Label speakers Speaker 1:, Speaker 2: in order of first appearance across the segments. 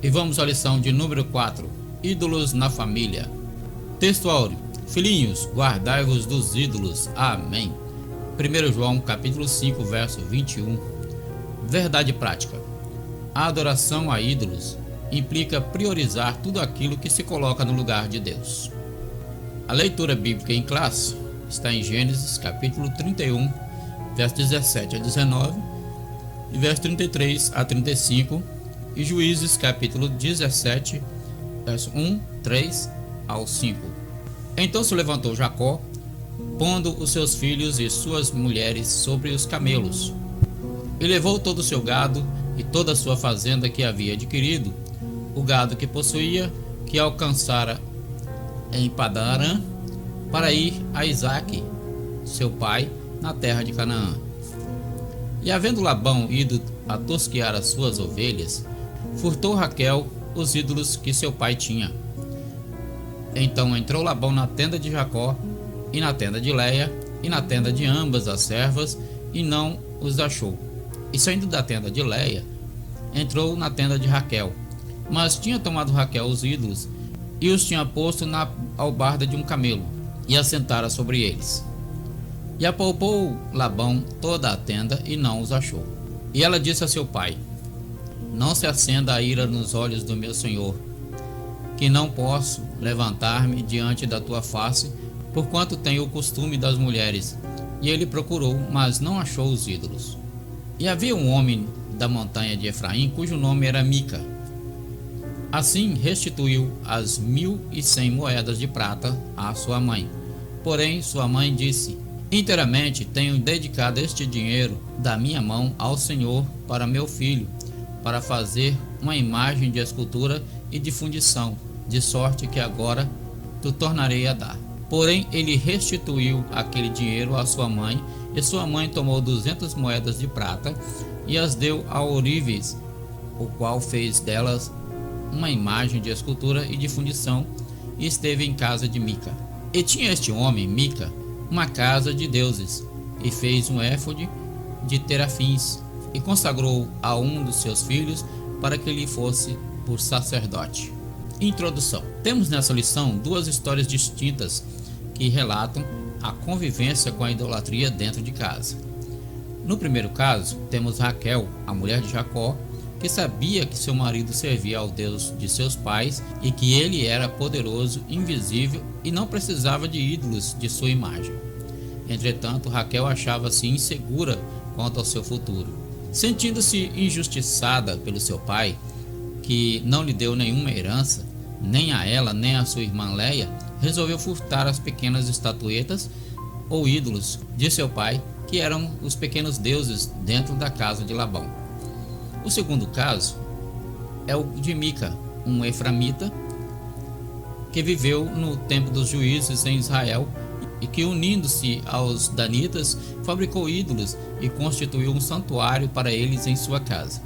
Speaker 1: E vamos à lição de número 4: Ídolos na família. Texto áureo: Filhinhos, guardai-vos dos ídolos. Amém. 1 João capítulo 5, verso 21. Verdade prática: a adoração a ídolos implica priorizar tudo aquilo que se coloca no lugar de Deus. A leitura bíblica em classe está em Gênesis capítulo 31, verso 17 a 19 e verso 33 a 35, e Juízes capítulo 17, verso 1, 3 ao 5. Então se levantou Jacó, pondo os seus filhos e suas mulheres sobre os camelos, e levou todo o seu gado e toda a sua fazenda que havia adquirido, o gado que possuía, que alcançara em Padã-Arã, para ir a Isaque, seu pai, na terra de Canaã. E havendo Labão ido a tosquear as suas ovelhas, furtou Raquel os ídolos que seu pai tinha. Então entrou Labão na tenda de Jacó, e na tenda de Léia, e na tenda de ambas as servas, e não os achou. E saindo da tenda de Léia, entrou na tenda de Raquel, mas tinha tomado Raquel os ídolos, e os tinha posto na albarda de um camelo, e assentara sobre eles. E apalpou Labão toda a tenda, e não os achou. E ela disse a seu pai: não se acenda a ira nos olhos do meu senhor, que não posso levantar-me diante da tua face, porquanto tenho o costume das mulheres. E ele procurou, mas não achou os ídolos. E havia um homem da montanha de Efraim, cujo nome era Mica. Assim restituiu as 1.100 moedas de prata à sua mãe. Porém sua mãe disse: inteiramente tenho dedicado este dinheiro da minha mão ao Senhor para meu filho, para fazer uma imagem de escultura e de fundição, de sorte que agora tu tornarei a dar. Porém ele restituiu aquele dinheiro à sua mãe, e sua mãe tomou 200 moedas de prata e as deu a Ourives, o qual fez delas uma imagem de escultura e de fundição, e esteve em casa de Mica. E tinha este homem, Mica, uma casa de deuses, e fez um éfode de terafins, e consagrou a um dos seus filhos para que lhe fosse por sacerdote. Introdução. Temos nessa lição duas histórias distintas que relatam a convivência com a idolatria dentro de casa. No primeiro caso, temos Raquel, a mulher de Jacó, que sabia que seu marido servia ao Deus de seus pais e que ele era poderoso, invisível e não precisava de ídolos de sua imagem. Entretanto, Raquel achava-se insegura quanto ao seu futuro. Sentindo-se injustiçada pelo seu pai, que não lhe deu nenhuma herança, nem a ela nem a sua irmã Léia, resolveu furtar as pequenas estatuetas ou ídolos de seu pai, que eram os pequenos deuses dentro da casa de Labão. O segundo caso é o de Mica, um eframita que viveu no tempo dos juízes em Israel e que, unindo-se aos danitas, fabricou ídolos e constituiu um santuário para eles em sua casa.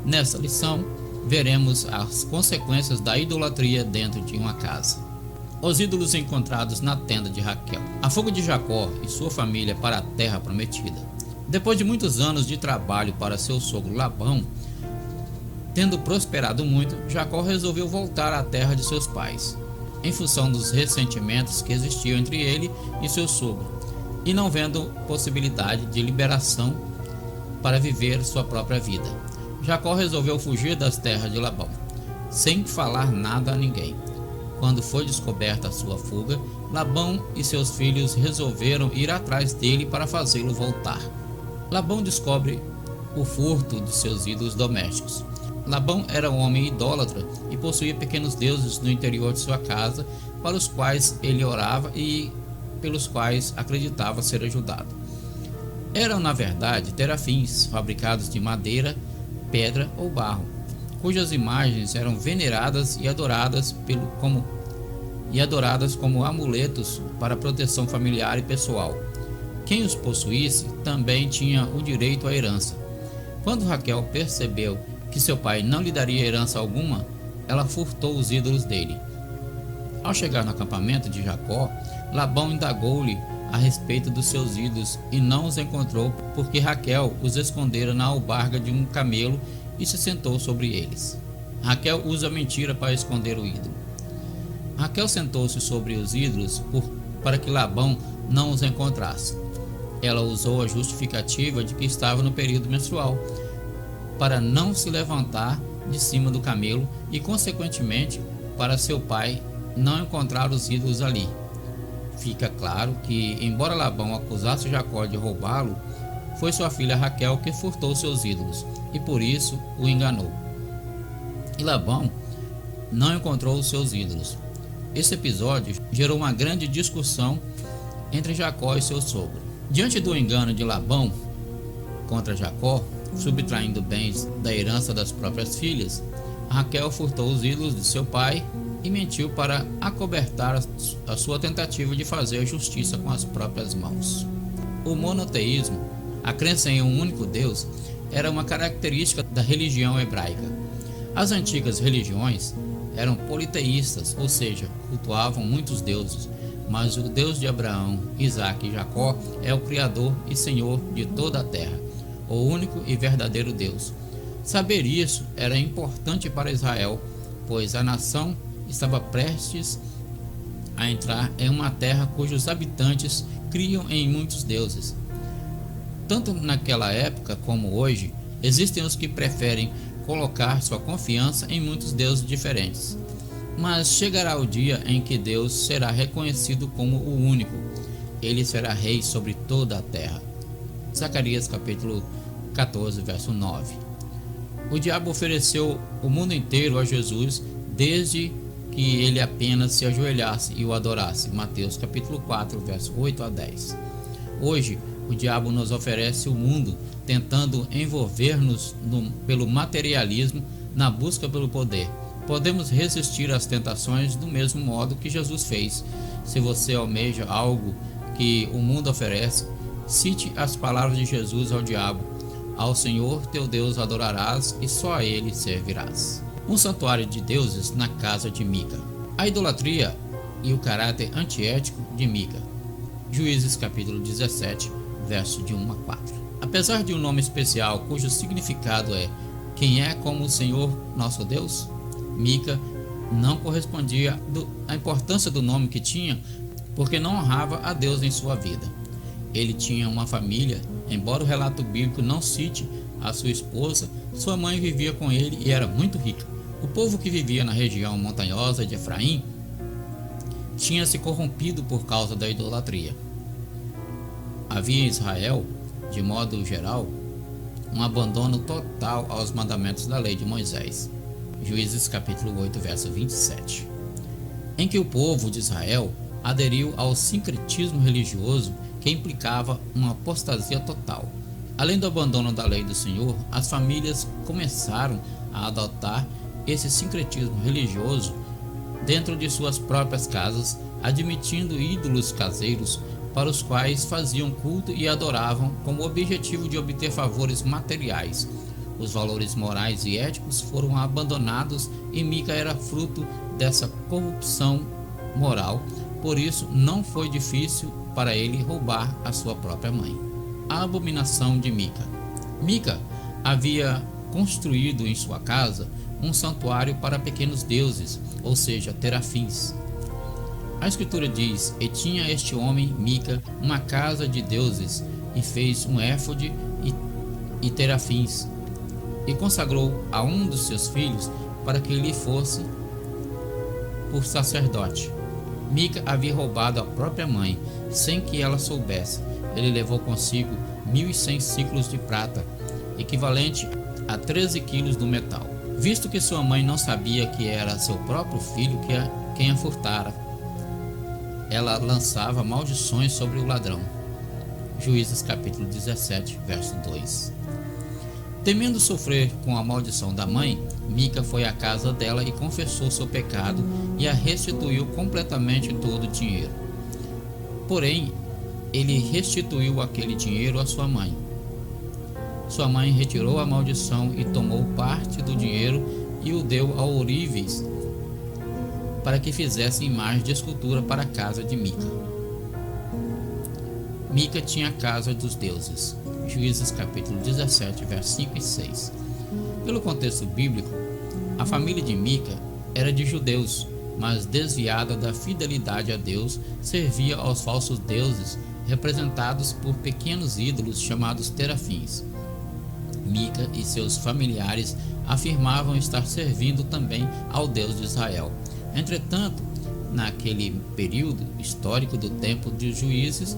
Speaker 1: Nessa lição, veremos as consequências da idolatria dentro de uma casa. Os ídolos encontrados na tenda de Raquel. A fuga de Jacó e sua família para a terra prometida. Depois de muitos anos de trabalho para seu sogro Labão, tendo prosperado muito, Jacó resolveu voltar à terra de seus pais, em função dos ressentimentos que existiam entre ele e seu sogro, e não vendo possibilidade de liberação para viver sua própria vida. Jacó resolveu fugir das terras de Labão, sem falar nada a ninguém. Quando foi descoberta a sua fuga, Labão e seus filhos resolveram ir atrás dele para fazê-lo voltar. Labão descobre o furto de seus ídolos domésticos. Labão era um homem idólatra e possuía pequenos deuses no interior de sua casa, para os quais ele orava e pelos quais acreditava ser ajudado. Eram, na verdade, terafins fabricados de madeira, pedra ou barro, cujas imagens eram veneradas e adoradas como amuletos para proteção familiar e pessoal. Quem os possuísse também tinha o direito à herança. Quando Raquel percebeu que seu pai não lhe daria herança alguma, ela furtou os ídolos dele. Ao chegar no acampamento de Jacó, Labão indagou-lhe a respeito dos seus ídolos e não os encontrou, porque Raquel os escondera na albarga de um camelo e se sentou sobre eles. Raquel usa a mentira para esconder o ídolo. Raquel sentou-se sobre os ídolos para que Labão não os encontrasse. Ela usou a justificativa de que estava no período menstrual, para não se levantar de cima do camelo e, consequentemente, para seu pai não encontrar os ídolos ali. Fica claro que, embora Labão acusasse Jacó de roubá-lo, foi sua filha Raquel que furtou seus ídolos e por isso o enganou. E Labão não encontrou os seus ídolos. Esse episódio gerou uma grande discussão entre Jacó e seu sogro. Diante do engano de Labão contra Jacó, subtraindo bens da herança das próprias filhas, Raquel furtou os ídolos de seu pai e mentiu para acobertar a sua tentativa de fazer justiça com as próprias mãos. O monoteísmo, a crença em um único Deus, era uma característica da religião hebraica. As antigas religiões eram politeístas, ou seja, cultuavam muitos deuses, mas o Deus de Abraão, Isaque e Jacó é o Criador e Senhor de toda a terra, o único e verdadeiro Deus. Saber isso era importante para Israel, pois a nação estava prestes a entrar em uma terra cujos habitantes criam em muitos deuses. Tanto naquela época como hoje, existem os que preferem colocar sua confiança em muitos deuses diferentes. Mas chegará o dia em que Deus será reconhecido como o único. Ele será rei sobre toda a terra. Zacarias capítulo 14, verso 9. O diabo ofereceu o mundo inteiro a Jesus desde que ele apenas se ajoelhasse e o adorasse. Mateus capítulo 4, verso 8 a 10. Hoje, o diabo nos oferece o mundo, tentando envolver-nos pelo materialismo na busca pelo poder. Podemos resistir às tentações do mesmo modo que Jesus fez. Se você almeja algo que o mundo oferece, cite as palavras de Jesus ao diabo: ao Senhor teu Deus adorarás e só a ele servirás. Um santuário de deuses na casa de Mica. A idolatria e o caráter antiético de Mica. Juízes capítulo 17, verso de 1 a 4. Apesar de um nome especial cujo significado é "quem é como o Senhor nosso Deus", Mica não correspondia à importância do nome que tinha, porque não honrava a Deus em sua vida. Ele tinha uma família, embora o relato bíblico não cite a sua esposa, sua mãe vivia com ele e era muito rica. O povo que vivia na região montanhosa de Efraim tinha se corrompido por causa da idolatria. Havia em Israel, de modo geral, um abandono total aos mandamentos da lei de Moisés. Juízes capítulo 8, verso 27. Em que o povo de Israel aderiu ao sincretismo religioso que implicava uma apostasia total. Além do abandono da lei do Senhor, as famílias começaram a adotar esse sincretismo religioso dentro de suas próprias casas, admitindo ídolos caseiros para os quais faziam culto e adoravam com o objetivo de obter favores materiais. Os valores morais e éticos foram abandonados e Mica era fruto dessa corrupção moral, por isso não foi difícil para ele roubar a sua própria mãe. A abominação de Mica. Mica havia construído em sua casa um santuário para pequenos deuses, ou seja, terafins. A escritura diz: "E tinha este homem, Mica, uma casa de deuses, e fez um éfode e terafins, e consagrou a um dos seus filhos para que lhe fosse por sacerdote." Mica havia roubado a própria mãe, sem que ela soubesse. Ele levou consigo 1.100 ciclos de prata, equivalente a 13 quilos do metal. Visto que sua mãe não sabia que era seu próprio filho quem a furtara, ela lançava maldições sobre o ladrão. Juízes capítulo 17, verso 2. Temendo sofrer com a maldição da mãe, Mica foi à casa dela e confessou seu pecado e a restituiu completamente todo o dinheiro. Porém, ele restituiu aquele dinheiro à sua mãe. Sua mãe retirou a maldição e tomou parte do dinheiro e o deu ao ourives para que fizesse imagem de escultura para a casa de Mica. Mica tinha a casa dos deuses. Juízes capítulo 17, versos 5 e 6. Pelo contexto bíblico, A família de Mica era de judeus, mas desviada da fidelidade a Deus, servia aos falsos deuses representados por pequenos ídolos chamados terafins. Mica e seus familiares afirmavam estar servindo também ao Deus de Israel. Entretanto, naquele período histórico do tempo dos juízes,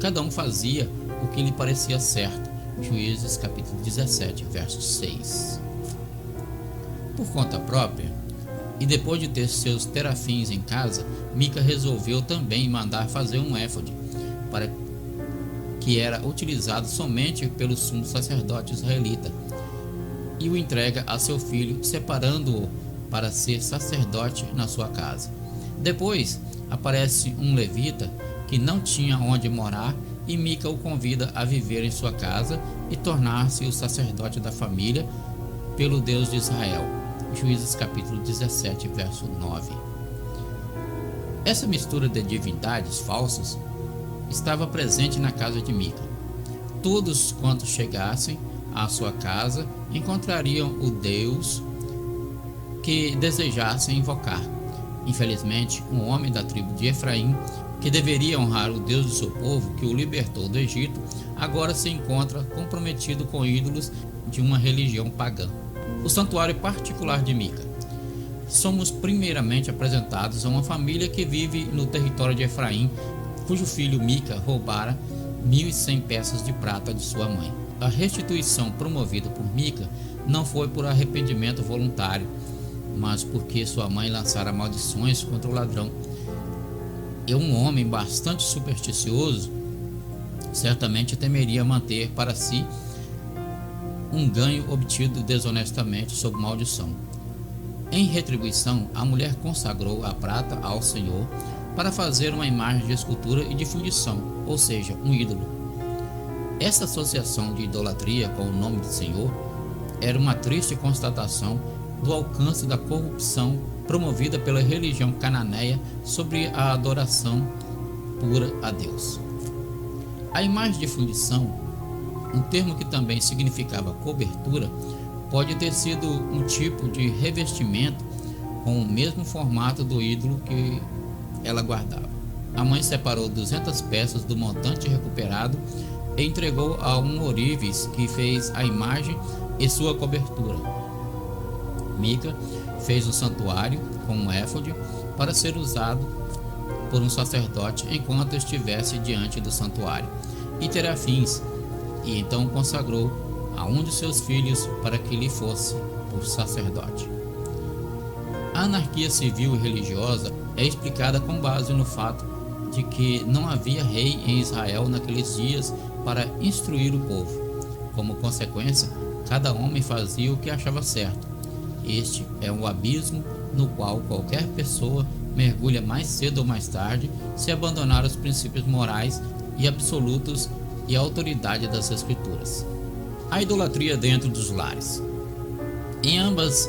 Speaker 1: cada um fazia o que lhe parecia certo. Juízes capítulo 17, verso 6. Por conta própria, e depois de ter seus terafins em casa, Mica resolveu também mandar fazer um éfode, que era utilizado somente pelo sumo sacerdote israelita, e o entrega a seu filho, separando-o para ser sacerdote na sua casa. Depois aparece um levita que não tinha onde morar, e Mica o convida a viver em sua casa e tornar-se o sacerdote da família pelo Deus de Israel. Juízes capítulo 17, verso 9. Essa mistura de divindades falsas estava presente na casa de Mica. Todos quantos chegassem à sua casa encontrariam o Deus que desejassem invocar. Infelizmente, um homem da tribo de Efraim, que deveria honrar o Deus do seu povo, que o libertou do Egito, agora se encontra comprometido com ídolos de uma religião pagã. O santuário particular de Mica. Somos primeiramente apresentados a uma família que vive no território de Efraim, cujo filho Mica roubara 1.100 peças de prata de sua mãe. A restituição promovida por Mica não foi por arrependimento voluntário, mas porque sua mãe lançara maldições contra o ladrão. E um homem bastante supersticioso certamente temeria manter para si um ganho obtido desonestamente sob maldição. Em retribuição, a mulher consagrou a prata ao Senhor para fazer uma imagem de escultura e de fundição, ou seja, um ídolo. Essa associação de idolatria com o nome do Senhor era uma triste constatação do alcance da corrupção promovida pela religião cananeia sobre a adoração pura a Deus. A imagem de fundição, um termo que também significava cobertura, pode ter sido um tipo de revestimento com o mesmo formato do ídolo que ela guardava. A mãe separou 200 peças do montante recuperado e entregou a um ourives que fez a imagem e sua cobertura. Mica fez um santuário com um éfode para ser usado por um sacerdote enquanto estivesse diante do santuário, e terafins, e então consagrou a um de seus filhos para que lhe fosse por sacerdote. A anarquia civil e religiosa é explicada com base no fato de que não havia rei em Israel naqueles dias para instruir o povo. Como consequência, cada homem fazia o que achava certo. Este é um abismo no qual qualquer pessoa mergulha mais cedo ou mais tarde se abandonar os princípios morais e absolutos e a autoridade das Escrituras. A idolatria dentro dos lares. Em ambas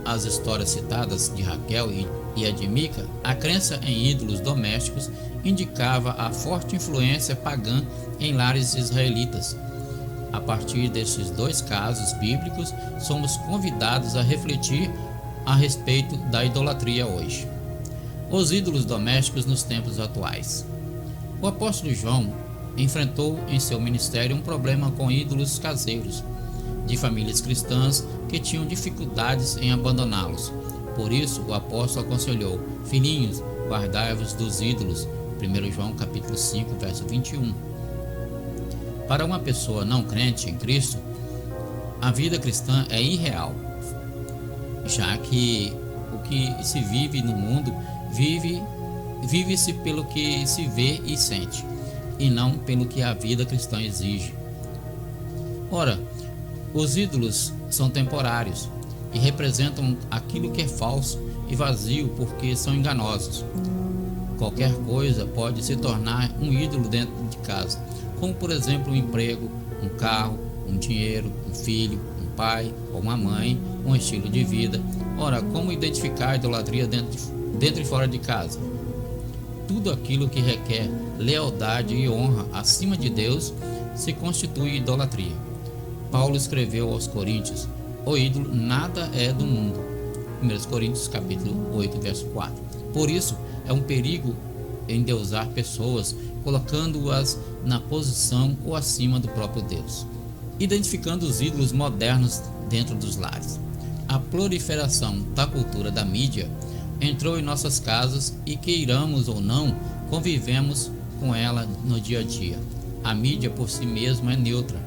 Speaker 1: as histórias citadas de Raquel e a de Mica, a crença em ídolos domésticos indicava a forte influência pagã em lares israelitas. A partir destes dois casos bíblicos, somos convidados a refletir a respeito da idolatria hoje. Os ídolos domésticos nos tempos atuais. O apóstolo João enfrentou em seu ministério um problema com ídolos caseiros, de famílias cristãs que tinham dificuldades em abandoná-los. Por isso, o apóstolo aconselhou: filhinhos, guardai-vos dos ídolos. 1 João capítulo 5, verso 21. Para uma pessoa não crente em Cristo, a vida cristã é irreal, já que o que se vive no mundo vive-se pelo que se vê e sente, e não pelo que a vida cristã exige. Ora, os ídolos são temporários e representam aquilo que é falso e vazio, porque são enganosos. Qualquer coisa pode se tornar um ídolo dentro de casa, como por exemplo um emprego, um carro, um dinheiro, um filho, um pai ou uma mãe, um estilo de vida. Ora, como identificar a idolatria dentro e fora de casa? Tudo aquilo que requer lealdade e honra acima de Deus se constitui idolatria. Paulo escreveu aos Coríntios: o ídolo nada é do mundo, 1 Coríntios capítulo 8, verso 4. Por isso, é um perigo endeusar pessoas, colocando-as na posição ou acima do próprio Deus. Identificando os ídolos modernos dentro dos lares. A proliferação da cultura da mídia entrou em nossas casas e, queiramos ou não, convivemos com ela no dia a dia. A mídia por si mesma é neutra,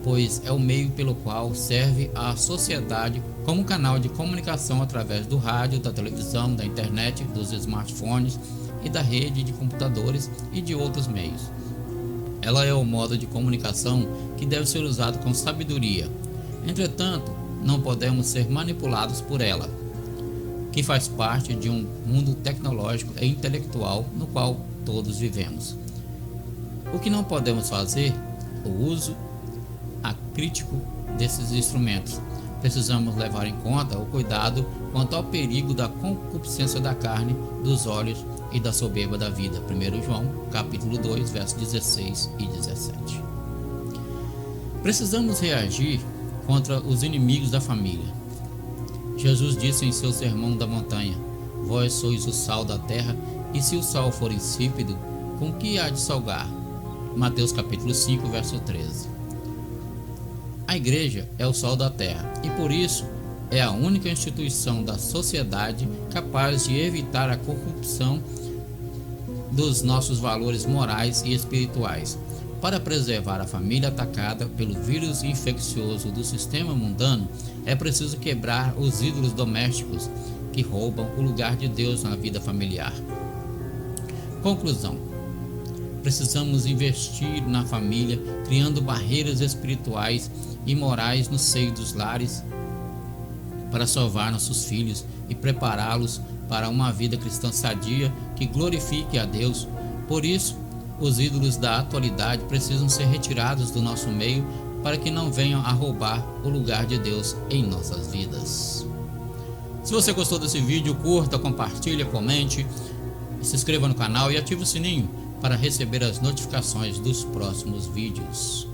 Speaker 1: pois é o meio pelo qual serve à sociedade como canal de comunicação através do rádio, da televisão, da internet, dos smartphones e da rede de computadores e de outros meios. Ela é o modo de comunicação que deve ser usado com sabedoria. Entretanto, não podemos ser manipulados por ela, que faz parte de um mundo tecnológico e intelectual no qual todos vivemos. O que não podemos fazer? O uso acrítico desses instrumentos. Precisamos levar em conta o cuidado quanto ao perigo da concupiscência da carne, dos olhos e da soberba da vida. 1 João, capítulo 2, versos 16 e 17. Precisamos reagir contra os inimigos da família. Jesus disse em seu sermão da montanha: Vós sois o sal da terra, e se o sal for insípido, com que há de salgar? Mateus capítulo 5, verso 13. A igreja é o sal da terra e por isso é a única instituição da sociedade capaz de evitar a corrupção dos nossos valores morais e espirituais. Para preservar a família atacada pelo vírus infeccioso do sistema mundano, é preciso quebrar os ídolos domésticos que roubam o lugar de Deus na vida familiar. Conclusão: precisamos investir na família, criando barreiras espirituais e morais no seio dos lares para salvar nossos filhos e prepará-los para uma vida cristã sadia que glorifique a Deus. Por isso, os ídolos da atualidade precisam ser retirados do nosso meio para que não venham a roubar o lugar de Deus em nossas vidas. Se você gostou desse vídeo, curta, compartilhe, comente, se inscreva no canal e ative o sininho para receber as notificações dos próximos vídeos.